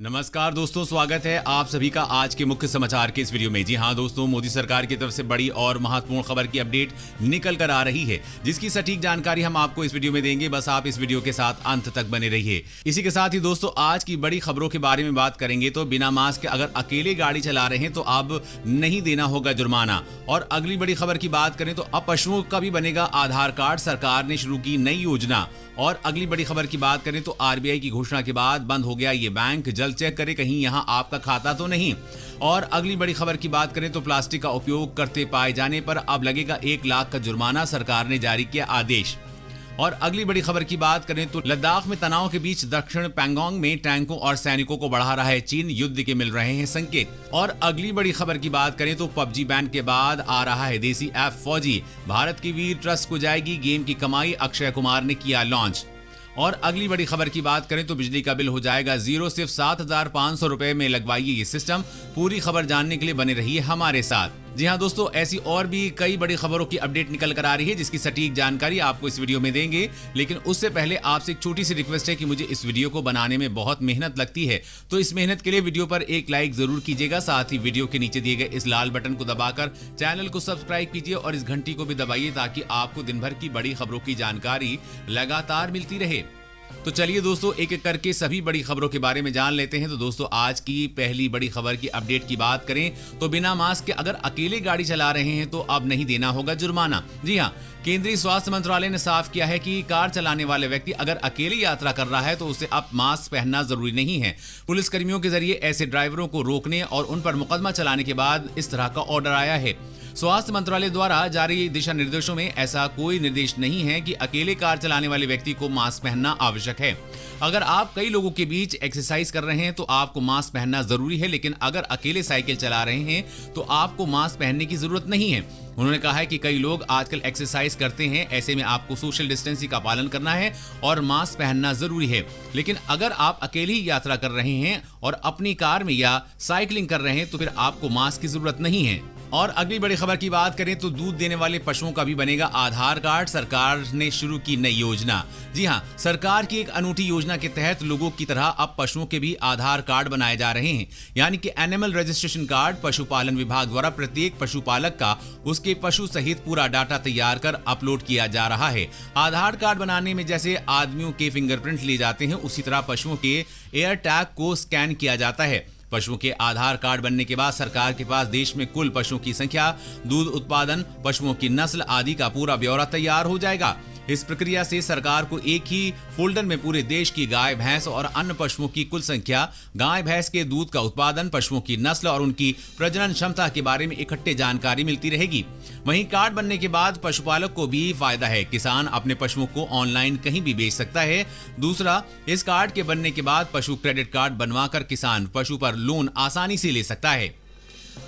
नमस्कार दोस्तों, स्वागत है आप सभी का आज के मुख्य समाचार के इस वीडियो में। जी हां दोस्तों, मोदी सरकार की तरफ से बड़ी और महत्वपूर्ण खबर की अपडेट निकल कर आ रही है, जिसकी सटीक जानकारी हम आपको इस वीडियो में देंगे। बस आप इस वीडियो के साथ अंत तक बने रहिए। इसी के साथ ही दोस्तों, आज की बड़ी खबरों के बारे में बात करेंगे तो बिना मास्क के अगर अकेले गाड़ी चला रहे हैं तो अब नहीं देना होगा जुर्माना। और अगली बड़ी खबर की बात करें तो अब पशुओं का भी बनेगा आधार कार्ड, सरकार ने शुरू की नई योजना। और अगली बड़ी खबर की बात करें तो आरबीआई की घोषणा के बाद बंद हो गया ये बैंक, जल्द चेक करें कहीं यहां आपका खाता तो नहीं। और अगली बड़ी खबर की बात करें तो प्लास्टिक का उपयोग करते पाए जाने पर अब लगेगा 1 लाख का जुर्माना, सरकार ने जारी किया आदेश। और अगली बड़ी खबर की बात करें तो लद्दाख में तनाव के बीच दक्षिण पैंगोंग में टैंकों और सैनिकों को बढ़ा रहा है चीन, युद्ध के मिल रहे हैं संकेत। और अगली बड़ी खबर की बात करें तो पबजी बैन के बाद आ रहा है देसी ऐप फौजी, भारत की वीर ट्रस्ट को जाएगी गेम की कमाई, अक्षय कुमार ने किया लॉन्च। और अगली बड़ी खबर की बात करें तो बिजली का बिल हो जाएगा जीरो, सिर्फ 7,500 रुपए में लगवाइए ये सिस्टम। पूरी खबर जानने के लिए बने रहिए हमारे साथ। जी हां दोस्तों, ऐसी और भी कई बड़ी खबरों की अपडेट निकल कर आ रही है, जिसकी सटीक जानकारी आपको इस वीडियो में देंगे। लेकिन उससे पहले आपसे एक छोटी सी रिक्वेस्ट है कि मुझे इस वीडियो को बनाने में बहुत मेहनत लगती है, तो इस मेहनत के लिए वीडियो पर एक लाइक जरूर कीजिएगा। साथ ही वीडियो के नीचे दिए गए इस लाल बटन को दबाकर चैनल को सब्सक्राइब कीजिए और इस घंटी को भी दबाइए, ताकि आपको दिन भर की बड़ी खबरों की जानकारी लगातार मिलती रहे। तो चलिए दोस्तों, एक एक करके सभी बड़ी खबरों के बारे में जान लेते हैं। तो दोस्तों, आज की पहली बड़ी खबर की अपडेट की बात करें तो बिना मास्क के अगर अकेले गाड़ी चला रहे हैं तो अब नहीं देना होगा जुर्माना। जी हां, केंद्रीय स्वास्थ्य मंत्रालय ने साफ किया है कि कार चलाने वाले व्यक्ति अगर अकेले यात्रा कर रहा है तो उसे अब मास्क पहनना जरूरी नहीं है। पुलिसकर्मियों के जरिए ऐसे ड्राइवरों को रोकने और उन पर मुकदमा चलाने के बाद इस तरह का ऑर्डर आया है। स्वास्थ्य मंत्रालय द्वारा जारी दिशा निर्देशों में ऐसा कोई निर्देश नहीं है कि अकेले कार चलाने वाले व्यक्ति को मास्क पहनना आवश्यक है। अगर आप कई लोगों के बीच एक्सरसाइज कर रहे हैं तो आपको मास्क पहनना जरूरी है, लेकिन अगर अकेले साइकिल चला रहे हैं तो आपको मास्क पहनने की जरूरत नहीं है। उन्होंने कहा है कि कई लोग आजकल एक्सरसाइज करते हैं, ऐसे में आपको सोशल डिस्टेंसिंग का पालन करना है और मास्क पहनना जरूरी है। लेकिन अगर आप अकेले ही यात्रा कर रहे हैं और अपनी कार में या साइकिलिंग कर रहे हैं तो फिर आपको मास्क की जरूरत नहीं है। और अगली बड़ी खबर की बात करें तो दूध देने वाले पशुओं का भी बनेगा आधार कार्ड, सरकार ने शुरू की नई योजना। जी हां, सरकार की एक अनूठी योजना के तहत लोगों की तरह अब पशुओं के भी आधार कार्ड बनाए जा रहे हैं, यानी कि एनिमल रजिस्ट्रेशन कार्ड। पशुपालन विभाग द्वारा प्रत्येक पशुपालक का उसके पशु सहित पूरा डाटा तैयार कर अपलोड किया जा रहा है। आधार कार्ड बनाने में जैसे आदमियों के फिंगरप्रिंट लिए जाते हैं, उसी तरह पशुओं के एयर टैग को स्कैन किया जाता है। पशुओं के आधार कार्ड बनने के बाद सरकार के पास देश में कुल पशुओं की संख्या, दूध उत्पादन, पशुओं की नस्ल आदि का पूरा ब्यौरा तैयार हो जाएगा। इस प्रक्रिया से सरकार को एक ही फोल्डर में पूरे देश की गाय, भैंस और अन्य पशुओं की कुल संख्या, गाय भैंस के दूध का उत्पादन, पशुओं की नस्ल और उनकी प्रजनन क्षमता के बारे में इकट्ठे जानकारी मिलती रहेगी। वहीं कार्ड बनने के बाद पशुपालक को भी फायदा है, किसान अपने पशुओं को ऑनलाइन कहीं भी बेच सकता है। दूसरा, इस कार्ड के बनने के बाद पशु क्रेडिट कार्ड बनवाकर किसान पशु पर लोन आसानी से ले सकता है।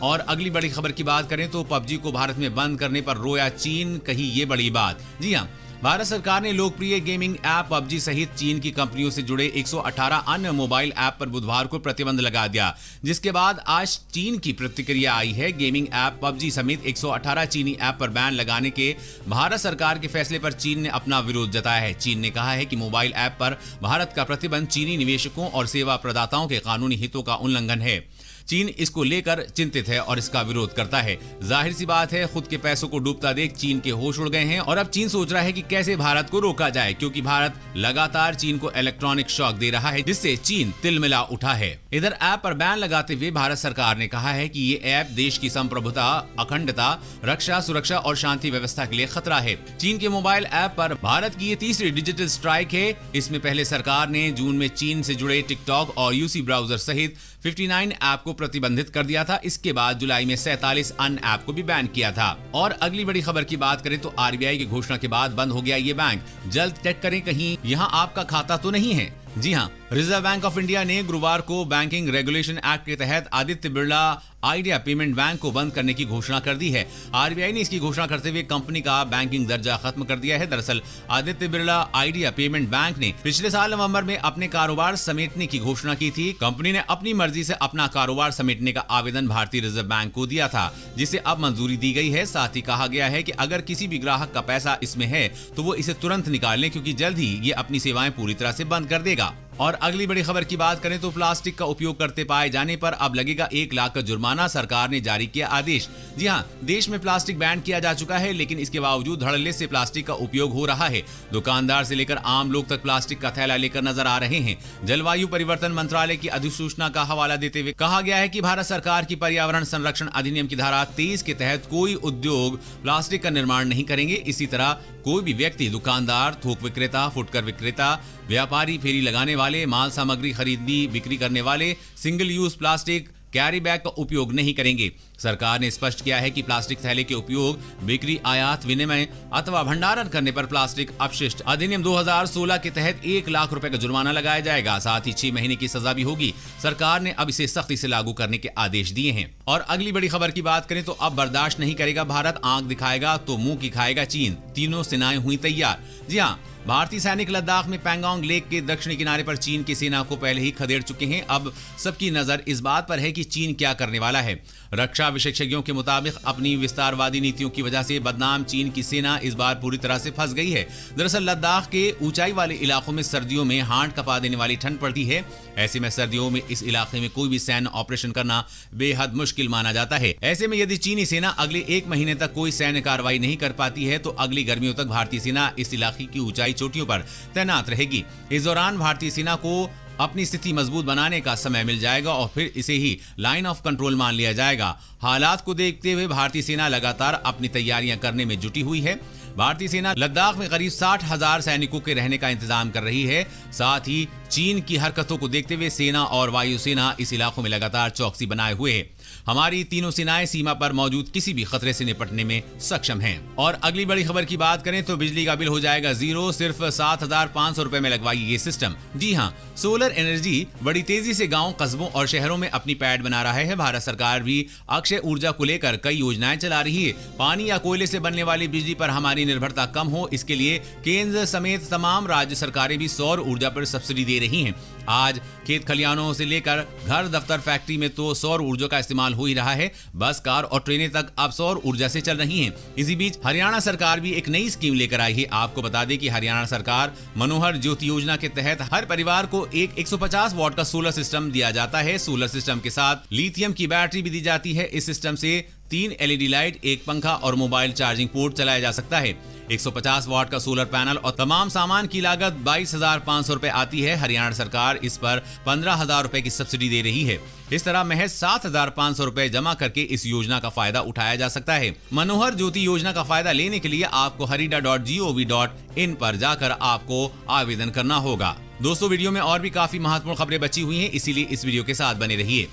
और अगली बड़ी खबर की बात करें तो पबजी को भारत में बंद करने पर रोया चीन, कही ये बड़ी बात। जी हां, भारत सरकार ने लोकप्रिय गेमिंग ऐप पबजी सहित चीन की कंपनियों से जुड़े 118 अन्य मोबाइल ऐप पर बुधवार को प्रतिबंध लगा दिया, जिसके बाद आज चीन की प्रतिक्रिया आई है। गेमिंग ऐप पबजी समेत 118 चीनी ऐप पर बैन लगाने के भारत सरकार के फैसले पर चीन ने अपना विरोध जताया है। चीन ने कहा है कि मोबाइल ऐप पर भारत का प्रतिबंध चीनी निवेशकों और सेवा प्रदाताओं के कानूनी हितों का उल्लंघन है। चीन इसको लेकर चिंतित है और इसका विरोध करता है। जाहिर सी बात है, खुद के पैसों को डूबता देख चीन के होश उड़ गए हैं और अब चीन सोच रहा है कि कैसे भारत को रोका जाए, क्योंकि भारत लगातार चीन को इलेक्ट्रॉनिक शॉक दे रहा है, जिससे चीन तिलमिला उठा है। इधर ऐप पर बैन लगाते हुए भारत सरकार ने कहा है कि ये ऐप देश की संप्रभुता, अखंडता, रक्षा, सुरक्षा और शांति व्यवस्था के लिए खतरा है। चीन के मोबाइल ऐप पर भारत की ये तीसरी डिजिटल स्ट्राइक है। इसमें पहले सरकार ने जून में चीन से जुड़े टिकटॉक और यूसी ब्राउजर सहित 59 ऐप को प्रतिबंधित कर दिया था। इसके बाद जुलाई में 47 अन्य ऐप को भी बैन किया था। और अगली बड़ी खबर की बात करें तो आरबीआई की घोषणा के बाद बंद हो गया ये बैंक, जल्द चेक करें कहीं यहां आपका खाता तो नहीं है। जी हां, रिजर्व बैंक ऑफ इंडिया ने गुरुवार को बैंकिंग रेगुलेशन एक्ट के तहत Aditya Birla idea payment bank को बंद करने की घोषणा कर दी है। आरबीआई ने इसकी घोषणा करते हुए कंपनी का बैंकिंग दर्जा खत्म कर दिया है। दरअसल Aditya Birla idea payment bank ने पिछले साल नवंबर में अपने कारोबार समेटने की घोषणा की थी। कंपनी ने अपनी मर्जी से अपना कारोबार समेटने का आवेदन भारतीय रिजर्व बैंक को दिया था, जिसे अब मंजूरी दी गई है। साथ ही कहा गया है कि अगर किसी भी ग्राहक का पैसा इसमें है तो वो इसे तुरंत निकाल लें, क्योंकि जल्द ही ये अपनी सेवाएं पूरी तरह से बंद कर देगा। और अगली बड़ी खबर की बात करें तो प्लास्टिक का उपयोग करते पाए जाने पर अब लगेगा 1 लाख का जुर्माना, सरकार ने जारी किया आदेश। जी हां, देश में प्लास्टिक बैन किया जा चुका है, लेकिन इसके बावजूद धड़ल्ले से प्लास्टिक का उपयोग हो रहा है। दुकानदार से लेकर आम लोग तक प्लास्टिक का थैला लेकर नजर आ रहे हैं। जलवायु परिवर्तन मंत्रालय की अधिसूचना का हवाला देते हुए कहा गया है कि भारत सरकार की पर्यावरण संरक्षण अधिनियम की धारा 23 के तहत कोई उद्योग प्लास्टिक का निर्माण नहीं करेंगे। इसी तरह कोई भी व्यक्ति, दुकानदार, थोक विक्रेता, फुटकर विक्रेता, व्यापारी, फेरी लगाने वाले, माल सामग्री खरीदने बिक्री करने वाले single use plastic carry bag का उपयोग नहीं करेंगे। सरकार ने स्पष्ट किया है कि प्लास्टिक थैले के उपयोग, बिक्री, आयात, विनिमय अथवा भंडारण करने पर प्लास्टिक अपशिष्ट अधिनियम 2016 के तहत 1 लाख रुपए का जुर्माना लगाया जाएगा। साथ ही 6 महीने की सजा भी होगी। सरकार ने अब इसे सख्ती से लागू करने के आदेश दिए हैं। और अगली बड़ी खबर की बात करें तो अब बर्दाश्त नहीं करेगा भारत, आंख दिखाएगा तो मुंह की खाएगा चीन, तीनों सेनाएं हुई तैयार। जी हाँ, भारतीय सैनिक लद्दाख में पैंगोंग लेक के दक्षिणी किनारे पर चीन की सेना को पहले ही खदेड़ चुके हैं। अब सबकी नजर इस बात पर है कि चीन क्या करने वाला है। रक्षा विशेषज्ञों के मुताबिक अपनी विस्तारवादी नीतियों की वजह से बदनाम चीन की सेना इस बार पूरी तरह से फंस गई है। दरअसल लद्दाख के ऊंचाई वाले इलाकों में सर्दियों में हांड कपा देने वाली ठंड पड़ती है। ऐसे में सर्दियों में इस इलाके में कोई भी सैन्य ऑपरेशन करना बेहद मुश्किल माना जाता है। ऐसे में यदि चीनी सेना अगले 1 महीने तक कोई सैन्य कार्रवाई नहीं कर पाती है तो अगली गर्मियों तक भारतीय सेना इस इलाके की ऊंचाई चोटियों पर तैनात रहेगी। इस दौरान भारतीय सेना को अपनी स्थिति मजबूत बनाने का समय मिल जाएगा और फिर इसे ही लाइन ऑफ कंट्रोल मान लिया जाएगा। हालात को देखते हुए भारतीय सेना लगातार अपनी तैयारियां करने में जुटी हुई है। भारतीय सेना लद्दाख में करीब 60,000 सैनिकों के रहने का इंतजाम कर रही है। साथ ही चीन की हरकतों को देखते हुए सेना और वायुसेना इस इलाकों में लगातार चौकसी बनाए हुए है। हमारी तीनों सेनाएं सीमा पर मौजूद किसी भी खतरे से निपटने में सक्षम हैं। और अगली बड़ी खबर की बात करें तो बिजली का बिल हो जाएगा 0, सिर्फ 7,500 रुपए में लगवाइए ये सिस्टम। जी हाँ, सोलर एनर्जी बड़ी तेजी से गांव, कस्बों और शहरों में अपनी पैड बना रहा है। भारत सरकार भी अक्षय ऊर्जा को लेकर कई योजनाएं चला रही है। पानी या कोयले से बनने वाली बिजली पर हमारी निर्भरता कम हो, इसके लिए केंद्र समेत तमाम राज्य सरकारें भी सौर ऊर्जा पर सब्सिडी दे रही हैं। आज खेत खलियानों से लेकर घर, दफ्तर, फैक्ट्री में तो सौर ऊर्जा का इस्तेमाल हो ही रहा है। बस, कार और ट्रेनें तक अब सौर ऊर्जा से चल रही हैं। इसी बीच हरियाणा सरकार भी एक नई स्कीम लेकर आई है। आपको बता दें कि हरियाणा सरकार मनोहर ज्योति योजना के तहत हर परिवार को एक 150 वॉट का सोलर सिस्टम दिया जाता है। सोलर सिस्टम के साथ लिथियम की बैटरी भी दी जाती है। इस सिस्टम से 3 LED लाइट, एक पंखा और मोबाइल चार्जिंग पोर्ट चलाया जा सकता है। 150 वॉट का सोलर पैनल और तमाम सामान की लागत 22,500 रुपए आती है। हरियाणा सरकार इस पर 15,000 रुपए की सब्सिडी दे रही है। इस तरह महज 7,500 रुपए जमा करके इस योजना का फायदा उठाया जा सकता है। मनोहर ज्योति योजना का फायदा लेने के लिए आपको harida.gov.in पर जाकर आपको आवेदन करना होगा। दोस्तों, वीडियो में और भी काफी महत्वपूर्ण खबरें बची हुई हैं, इसीलिए इस वीडियो के साथ बने रहिए।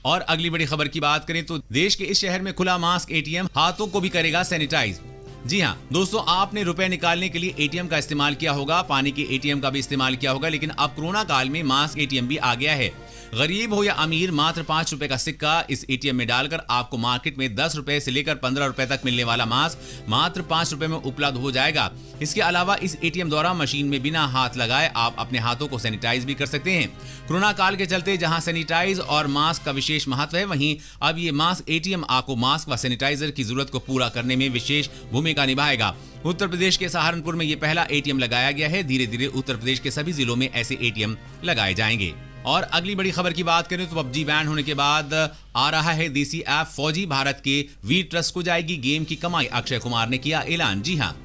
और अगली बड़ी खबर की बात करें तो देश के इस शहर में खुला मास्क ATM हाथों को भी करेगा सैनिटाइज। जी हाँ दोस्तों, आपने रुपए निकालने के लिए ATM का इस्तेमाल किया होगा, पानी के ATM का भी इस्तेमाल किया होगा, लेकिन अब कोरोना काल में मास्क ATM भी आ गया है। गरीब हो या अमीर, मात्र 5 रुपए का सिक्का इस ATM में डालकर आपको मार्केट में 10 रुपए से लेकर 15 रुपए तक मिलने वाला मास्क मात्र 5 रुपए में उपलब्ध हो जाएगा। इसके अलावा इस ATM द्वारा मशीन में बिना हाथ लगाए आप अपने हाथों को सैनिटाइज भी कर सकते हैं। कोरोना काल के चलते जहां सैनिटाइज और मास्क का विशेष महत्व है, वहीं अब ये मास्क ATM आपको मास्क व सैनिटाइजर की जरूरत को पूरा करने में विशेष भूमिका निभाएगा। उत्तर प्रदेश के सहारनपुर में ये पहला ATM लगाया गया है। धीरे धीरे उत्तर प्रदेश के सभी जिलों में ऐसे ATM लगाए जाएंगे। और अगली बड़ी खबर की बात करें तो PUBG बैन होने के बाद आ रहा है देसी ऐप फौजी। भारत के वीर ट्रस्ट को जाएगी गेम की कमाई, अक्षय कुमार ने किया ऐलान। जी हाँ,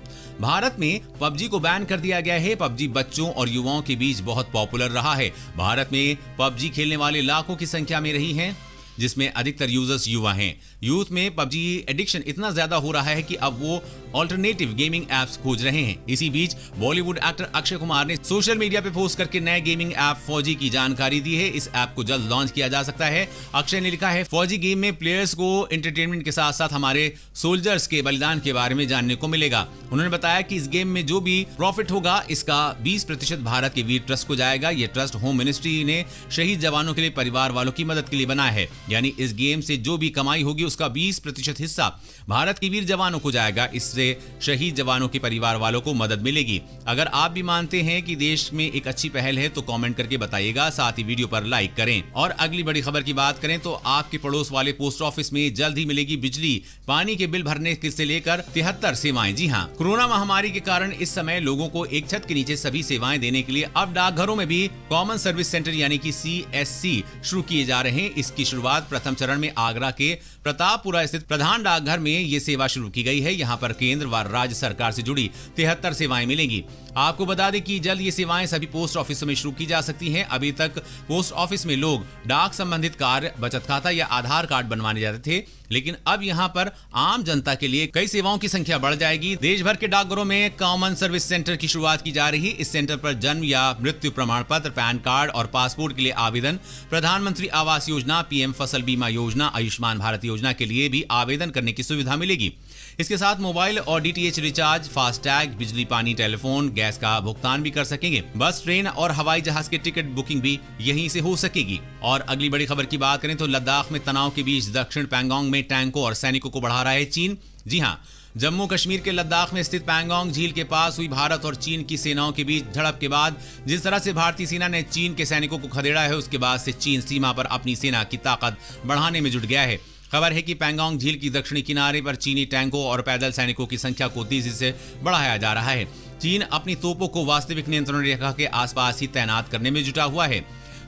भारत में PUBG को बैन कर दिया गया है। PUBG बच्चों और युवाओं के बीच बहुत पॉपुलर रहा है। भारत में PUBG खेलने वाले लाखों की संख्या में रही हैं, जिसमें अधिकतर यूजर्स युवा हैं। यूथ में PUBG एडिक्शन इतना ज्यादा हो रहा है कि अब वो ऑल्टरनेटिव गेमिंग एप्स खोज रहे हैं। इसी बीच बॉलीवुड एक्टर अक्षय कुमार ने सोशल मीडिया पे पोस्ट करके नए गेमिंग ऐप फौजी की जानकारी दी है। इस ऐप को जल्द लॉन्च किया जा सकता है। अक्षय ने लिखा है, फौजी गेम में प्लेयर्स को एंटरटेनमेंट के साथ साथ हमारे सोल्जर्स के बलिदान के बारे में जानने को मिलेगा। उन्होंने बताया कि इस गेम में जो भी प्रॉफिट होगा इसका 20% भारत के वीर ट्रस्ट को जाएगा। ये ट्रस्ट होम मिनिस्ट्री ने शहीद जवानों के लिए परिवार वालों की मदद के लिए बनाया है। यानी इस गेम से जो भी कमाई होगी उसका 20% हिस्सा भारत के वीर जवानों को जाएगा। इससे जिससे शहीद जवानों के परिवार वालों को मदद मिलेगी। अगर आप भी मानते हैं कि देश में एक अच्छी पहल है तो कमेंट करके बताइएगा, साथ ही वीडियो पर लाइक करें। और अगली बड़ी खबर की बात करें तो आपके पड़ोस वाले पोस्ट ऑफिस में जल्द ही मिलेगी बिजली, पानी के बिल भरने से लेकर 73 सेवाएं। जी हाँ, कोरोना महामारी के कारण इस समय लोगों को एक छत के नीचे सभी सेवाएं देने के लिए अब डाकघरों में भी कॉमन सर्विस सेंटर यानी कि CSC शुरू किए जा रहे हैं। इसकी शुरुआत प्रथम चरण में आगरा के प्रतापपुरा स्थित प्रधान डाकघर में ये सेवा शुरू की गई है। यहाँ पर केंद्र व राज्य सरकार से जुड़ी 73 सेवाएं मिलेंगी। आपको बता दें कि जल्द ये सेवाएं सभी पोस्ट ऑफिसों में शुरू की जा सकती हैं। अभी तक पोस्ट ऑफिस में लोग डाक संबंधित कार्य, बचत खाता या आधार कार्ड बनवाने जाते थे, लेकिन अब यहाँ पर आम जनता के लिए कई सेवाओं की संख्या बढ़ जाएगी। देश भर के डाकघरों में कॉमन सर्विस सेंटर की शुरुआत की जा रही है। इस सेंटर पर जन्म या मृत्यु प्रमाण पत्र, पैन कार्ड और पासपोर्ट के लिए आवेदन, प्रधानमंत्री आवास योजना, PM फसल बीमा योजना, आयुष्मान भारत योजना के लिए भी आवेदन करने की सुविधा मिलेगी। इसके साथ मोबाइल और DTH रिचार्ज, फास्टैग, बिजली, पानी, टेलीफोन, गैस का भुगतान भी कर सकेंगे। बस, ट्रेन और हवाई जहाज के टिकट बुकिंग भी यहीं से हो सकेगी। और अगली बड़ी खबर की बात करें तो लद्दाख में तनाव के बीच दक्षिण पैंगोंग में टैंकों और सैनिकों को बढ़ा रहा है चीन। जी हाँ, जम्मू कश्मीर के लद्दाख में स्थित पैंगोंग झील के पास हुई भारत और चीन की सेनाओं के बीच झड़प के बाद जिस तरह से भारतीय सेना ने चीन के सैनिकों को खदेड़ा है, उसके बाद से चीन सीमा पर अपनी सेना की ताकत बढ़ाने में जुट गया है। खबर है कि पैंगोंग झील की दक्षिणी किनारे पर चीनी टैंकों और पैदल सैनिकों की संख्या को तेजी से बढ़ाया जा रहा है। चीन अपनी तोपों को वास्तविक नियंत्रण रेखा के आसपास ही तैनात करने में जुटा हुआ है।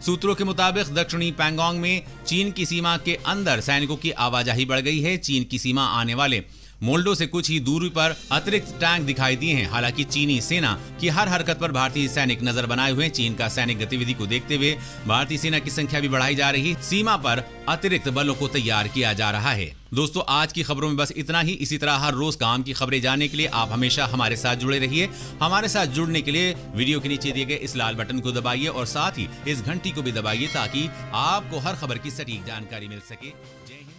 सूत्रों के मुताबिक दक्षिणी पैंगोंग में चीन की सीमा के अंदर सैनिकों की आवाजाही बढ़ गई है। चीन की सीमा आने वाले मोल्डो से कुछ ही दूरी पर अतिरिक्त टैंक दिखाई दिए हैं। हालांकि चीनी सेना की हर हरकत पर भारतीय सैनिक नजर बनाए हुए हैं। चीन का सैनिक गतिविधि को देखते हुए भारतीय सेना की संख्या भी बढ़ाई जा रही है। सीमा पर अतिरिक्त बलों को तैयार किया जा रहा है। दोस्तों, आज की खबरों में बस इतना ही। इसी तरह हर रोज काम की खबरें जानने के लिए आप हमेशा हमारे साथ जुड़े रहिए। हमारे साथ जुड़ने के लिए वीडियो के नीचे दिए गए इस लाल बटन को दबाइए और साथ ही इस घंटी को भी दबाइए ताकि आपको हर खबर की सटीक जानकारी मिल सके। जय हिंद।